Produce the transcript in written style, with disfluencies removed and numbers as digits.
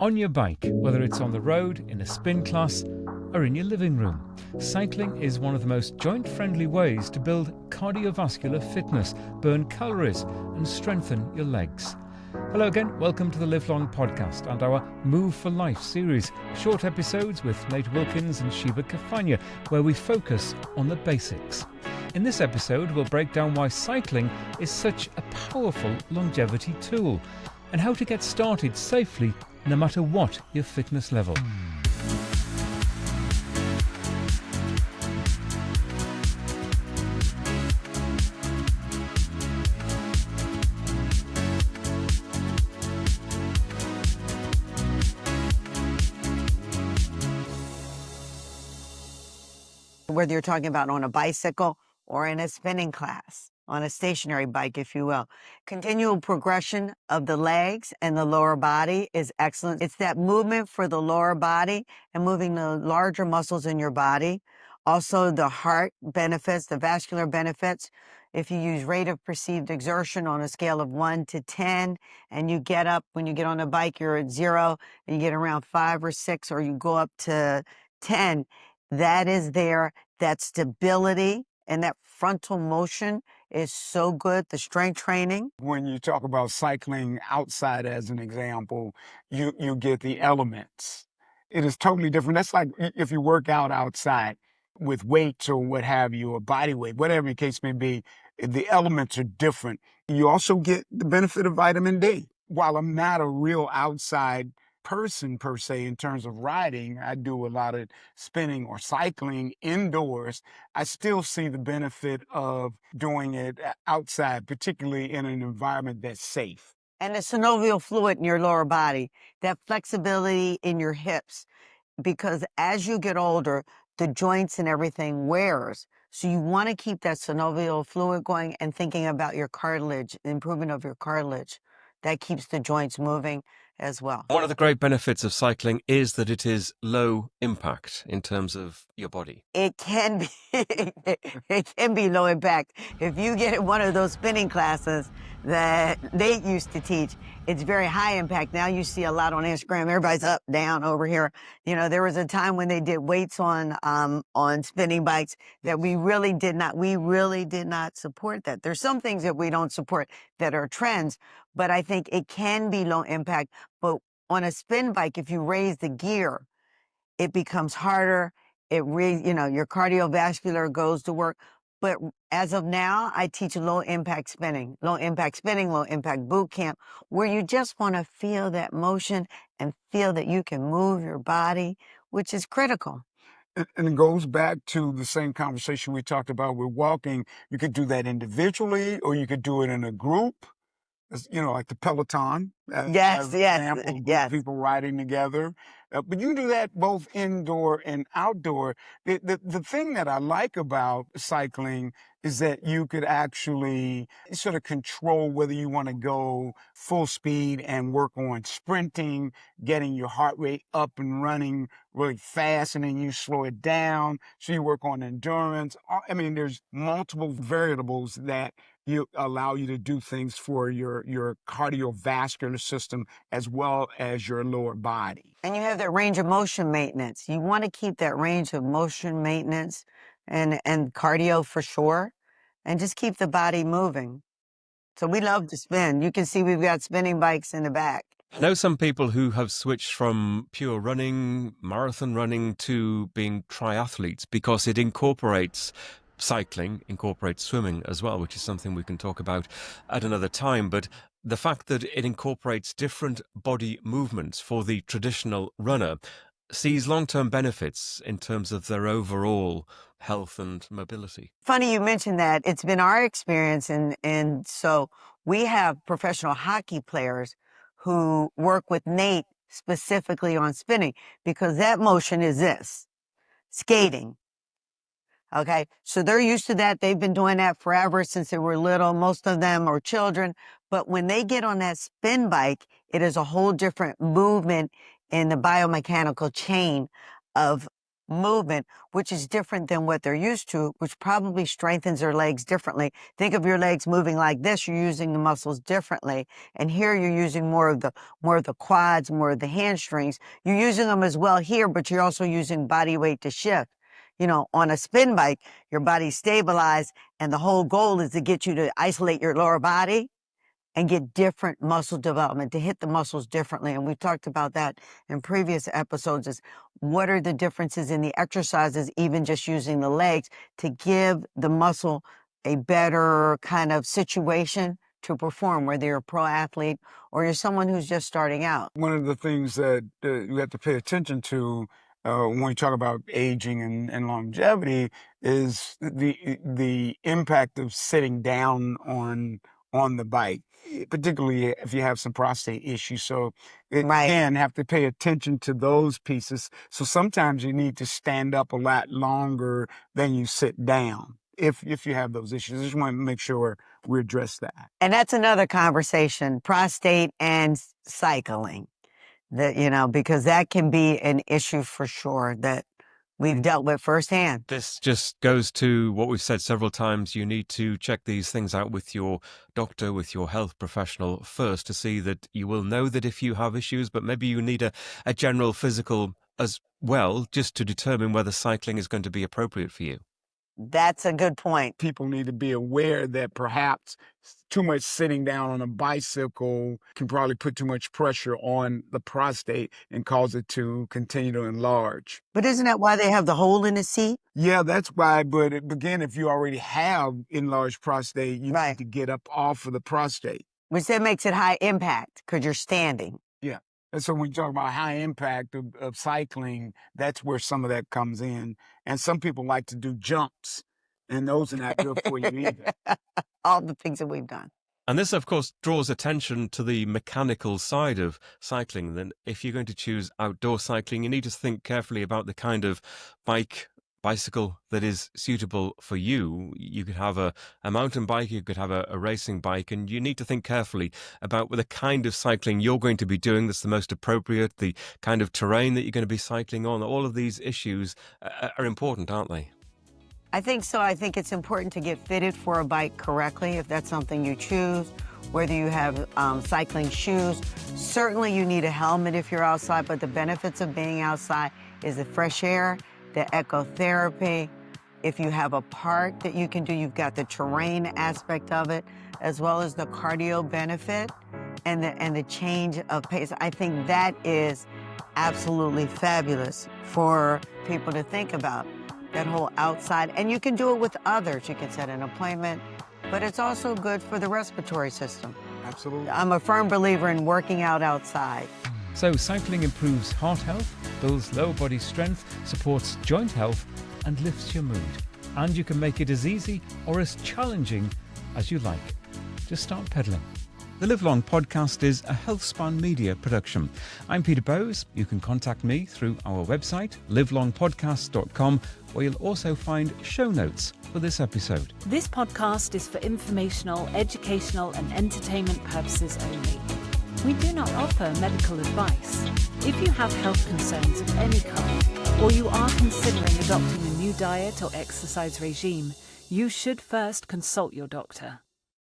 on your bike, whether it's on the road, in a spin class, or in your living room. Cycling is one of the most joint-friendly ways to build cardiovascular fitness, burn calories, and strengthen your legs. Hello again, welcome to the Live Long podcast and our Move for Life series, short episodes with Nate Wilkins and Shebah Carfagna, where we focus on the basics. In this episode, we'll break down why cycling is such a powerful longevity tool and how to get started safely no matter what your fitness level. Whether you're talking about on a bicycle or in a spinning class, on a stationary bike, if you will. Continual progression of the legs and the lower body is excellent. It's that movement for the lower body and moving the larger muscles in your body. Also the heart benefits, the vascular benefits. If you use rate of perceived exertion on a scale of 1 to 10, and you get up, when you get on a bike, you're at 0, and you get around 5 or 6, or you go up to 10, that is there. That stability and that frontal motion is so good. The strength training. When you talk about cycling outside as an example, you get the elements. It is totally different. That's like if you work out outside with weights or what have you, or body weight, whatever the case may be, the elements are different. You also get the benefit of vitamin D. While I'm not a real outside person per se in terms of riding, I do a lot of spinning or cycling indoors. I still see the benefit of doing it outside, particularly in an environment that's safe. And the synovial fluid in your lower body, that flexibility in your hips, because as you get older, the joints and everything wears. So you want to keep that synovial fluid going and thinking about your cartilage, the improvement of your cartilage. That keeps the joints moving as well. One of the great benefits of cycling is that it is low impact in terms of your body. It can be, it can be low impact. If you get in one of those spinning classes that Nate used to teach, it's very high impact. Now you see a lot on Instagram. Everybody's up, down, over here. You know, there was a time when they did weights on spinning bikes that we really did not support that. There's some things that we don't support that are trends, but I think it can be low impact. But on a spin bike, if you raise the gear, it becomes harder. Your cardiovascular goes to work. But as of now, I teach low impact spinning, low impact boot camp, where you just want to feel that motion and feel that you can move your body, which is critical. And it goes back to the same conversation we talked about with walking. You could do that individually, or you could do it in a group. Like the Peloton. Yes. People riding together. But you can do that both indoor and outdoor. The thing that I like about cycling is that you could actually sort of control whether you want to go full speed and work on sprinting, getting your heart rate up and running really fast, and then you slow it down. So you work on endurance. I mean, there's multiple variables that allow you to do things for your cardiovascular system as well as your lower body. And you have that range of motion maintenance. You want to keep that range of motion maintenance and cardio for sure, and just keep the body moving. So we love to spin. You can see we've got spinning bikes in the back. I know some people who have switched from pure running, marathon running, to being triathletes because it incorporates cycling, incorporates swimming as well, which is something we can talk about at another time. But the fact that it incorporates different body movements for the traditional runner sees long-term benefits in terms of their overall health and mobility. Funny you mentioned that. It's been our experience, and so we have professional hockey players who work with Nate specifically on spinning, because that motion is this, skating. Okay, so they're used to that. They've been doing that forever since they were little. Most of them are children. But when they get on that spin bike, it is a whole different movement in the biomechanical chain of movement, which is different than what they're used to, which probably strengthens their legs differently. Think of your legs moving like this, you're using the muscles differently. And here you're using more of the quads, more of the hamstrings. You're using them as well here, but you're also using body weight to shift. You know, on a spin bike, your body's stabilized, and the whole goal is to get you to isolate your lower body and get different muscle development, to hit the muscles differently. And we've talked about that in previous episodes, is what are the differences in the exercises, even just using the legs, to give the muscle a better kind of situation to perform, whether you're a pro athlete or you're someone who's just starting out. One of the things that you have to pay attention to when we talk about aging and longevity is the impact of sitting down on the bike, particularly if you have some prostate issues. So again, have to pay attention to those pieces. So sometimes you need to stand up a lot longer than you sit down if you have those issues. I just want to make sure we address that. And that's another conversation, prostate and cycling. That, you know, because that can be an issue for sure that we've dealt with firsthand. This just goes to what we've said several times. You need to check these things out with your doctor, with your health professional first, to see that you will know that if you have issues, but maybe you need a general physical as well, just to determine whether cycling is going to be appropriate for you. That's a good point. People need to be aware that perhaps too much sitting down on a bicycle can probably put too much pressure on the prostate and cause it to continue to enlarge. But isn't that why they have the hole in the seat? Yeah, that's why. But again, if you already have enlarged prostate, you need to get up off of the prostate. Which then makes it high impact because you're standing. Yeah. And so when you talk about high impact of cycling, that's where some of that comes in. And some people like to do jumps, and those are not good for you either. All the things that we've done. And this, of course, draws attention to the mechanical side of cycling. Then if you're going to choose outdoor cycling, you need to think carefully about the kind of bicycle that is suitable for you. You could have a mountain bike, you could have a racing bike, and you need to think carefully about the kind of cycling you're going to be doing that's the most appropriate, the kind of terrain that you're going to be cycling on. All of these issues are important, aren't they? I think so. I think it's important to get fitted for a bike correctly, if that's something you choose, whether you have cycling shoes. Certainly you need a helmet if you're outside, but the benefits of being outside is the fresh air, the ecotherapy. If you have a park that you can do, you've got the terrain aspect of it, as well as the cardio benefit and the change of pace. I think that is absolutely fabulous for people to think about, that whole outside. And you can do it with others. You can set an appointment, but it's also good for the respiratory system. Absolutely. I'm a firm believer in working out outside. So cycling improves heart health, builds lower body strength, supports joint health, and lifts your mood. And you can make it as easy or as challenging as you like. Just start pedaling. The Live Long podcast is a HealthSpan media production. I'm Peter Bowes. You can contact me through our website, livelongpodcast.com, where you'll also find show notes for this episode. This podcast is for informational, educational, and entertainment purposes only. We do not offer medical advice. If you have health concerns of any kind, or you are considering adopting a new diet or exercise regime, you should first consult your doctor.